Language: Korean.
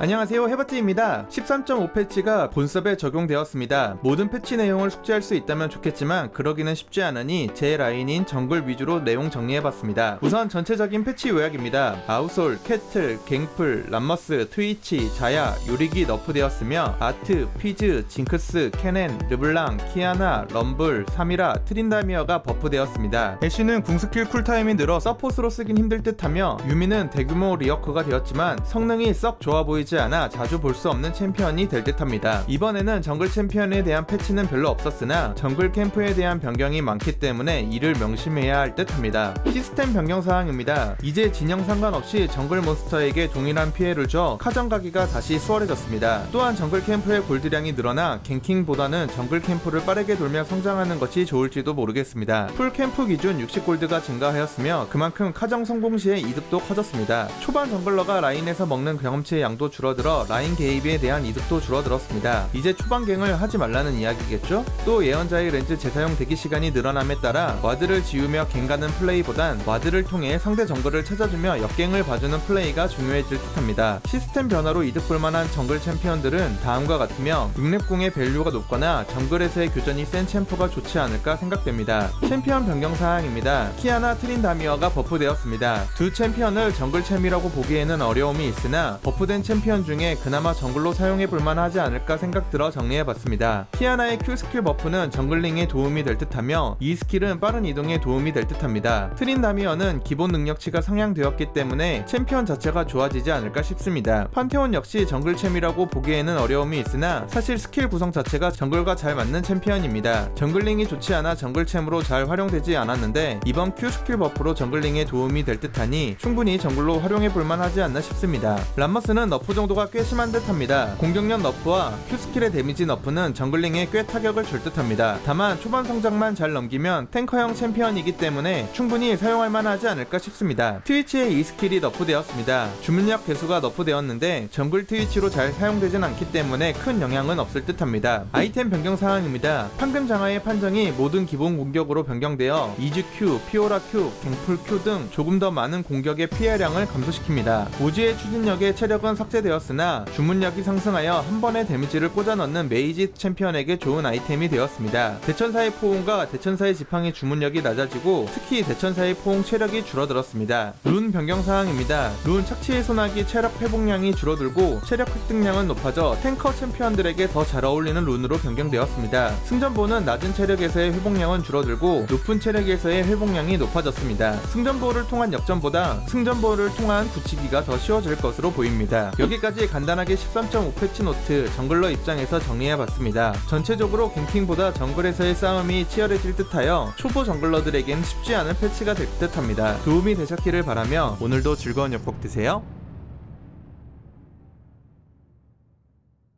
안녕하세요, 해바찌입니다. 13.5 패치가 본섭에 적용되었습니다. 모든 패치 내용을 숙지할 수 있다면 좋겠지만 그러기는 쉽지 않으니 제 라인인 정글 위주로 내용 정리해봤습니다. 우선 전체적인 패치 요약입니다. 아우솔, 캐틀, 갱플, 람머스, 트위치, 자야, 요리기 너프되었으며 아트, 피즈, 징크스, 케넨, 르블랑, 키아나, 럼블, 사미라, 트린다미어가 버프되었습니다. 애쉬는 궁스킬 쿨타임이 늘어 서폿으로 쓰긴 힘들 듯하며 유미는 대규모 리어커가 되었지만 성능이 썩 좋아 보이지 않아 자주 볼 수 없는 챔피언이 될 듯합니다. 이번에는 정글 챔피언에 대한 패치는 별로 없었으나 정글 캠프에 대한 변경이 많기 때문에 이를 명심해야 할 듯합니다. 시스템 변경 사항입니다. 이제 진영 상관없이 정글 몬스터에게 동일한 피해를 줘 카정 가기가 다시 수월해졌습니다. 또한 정글 캠프의 골드량이 늘어나 갱킹보다는 정글 캠프를 빠르게 돌며 성장하는 것이 좋을지도 모르겠습니다. 풀 캠프 기준 60골드가 증가하였으며 그만큼 카정 성공 시의 이득도 커졌습니다. 초반 정글러가 라인에서 먹는 경험치의 양도 줄어들어 라인 개입에 대한 이득도 줄어들었습니다. 이제 초반갱을 하지 말라는 이야기겠죠? 또 예언자의 렌즈 재사용 대기 시간이 늘어남에 따라 와드를 지우며 갱가는 플레이보단 와드를 통해 상대 정글을 찾아주며 역갱을 봐주는 플레이가 중요해질 듯합니다. 시스템 변화로 이득 볼만한 정글 챔피언들은 다음과 같으며 6렙궁의 밸류가 높거나 정글에서의 교전이 센 챔프가 좋지 않을까 생각됩니다. 챔피언 변경 사항입니다. 키아나 트린다미어가 버프되었습니다. 두 챔피언을 정글 챔이라고 보기에는 어려움이 있으나 버프된 챔피언 중에 그나마 정글로 사용해볼만 하지 않을까 생각들어 정리해봤습니다. 키아나의 Q스킬 버프는 정글링에 도움이 될 듯하며 이 스킬은 빠른 이동에 도움이 될 듯합니다. 트린다미어는 기본 능력치가 상향되었기 때문에 챔피언 자체가 좋아지지 않을까 싶습니다. 판테온 역시 정글챔이라고 보기에는 어려움이 있으나 사실 스킬 구성 자체가 정글과 잘 맞는 챔피언입니다. 정글링이 좋지 않아 정글챔으로 잘 활용되지 않았는데 이번 Q스킬 버프로 정글링에 도움이 될 듯하니 충분히 정글로 활용해볼만 하지 않나 싶습니다. 람머스는 너프 정도가 꽤 심한 듯합니다. 공격력 너프와 Q스킬의 데미지 너프는 정글링에 꽤 타격을 줄 듯합니다. 다만 초반 성장만 잘 넘기면 탱커형 챔피언이기 때문에 충분히 사용할 만하지 않을까 싶습니다. 트위치의 이 스킬이 너프되었습니다. 주문력 개수가 너프되었는데 정글 트위치로 잘 사용되진 않기 때문에 큰 영향은 없을 듯합니다. 아이템 변경 사항입니다. 판금 장화의 판정이 모든 기본 공격으로 변경되어 이즈 Q, 피오라 Q, 갱풀 Q 등 조금 더 많은 공격의 피해량을 감소시킵니다. 오지의 추진력의 체력은 삭제되었으나 주문력이 상승하여 한 번에 데미지를 꽂아 넣는 메이지 챔피언에게 좋은 아이템이 되었습니다. 대천사의 포옹과 대천사의 지팡이 주문력이 낮아지고 특히 대천사의 포옹 체력이 줄어들었습니다. 룬 변경 사항입니다. 룬 착취의 소나기 체력 회복량이 줄어들고 체력 획득량은 높아져 탱커 챔피언들에게 더 잘 어울리는 룬으로 변경되었습니다. 승전보는 낮은 체력에서의 회복량은 줄어들고 높은 체력에서의 회복량이 높아졌습니다. 승전보를 통한 역전보다 승전보를 통한 붙이기가 더 쉬워질 것으로 보입니다. 여기까지 간단하게 13.5 패치 노트 정글러 입장에서 정리해봤습니다. 전체적으로 갱킹보다 정글에서의 싸움이 치열해질 듯하여 초보 정글러들에겐 쉽지 않은 패치가 될 듯합니다. 도움이 되셨기를 바라며 오늘도 즐거운 엿복 되세요.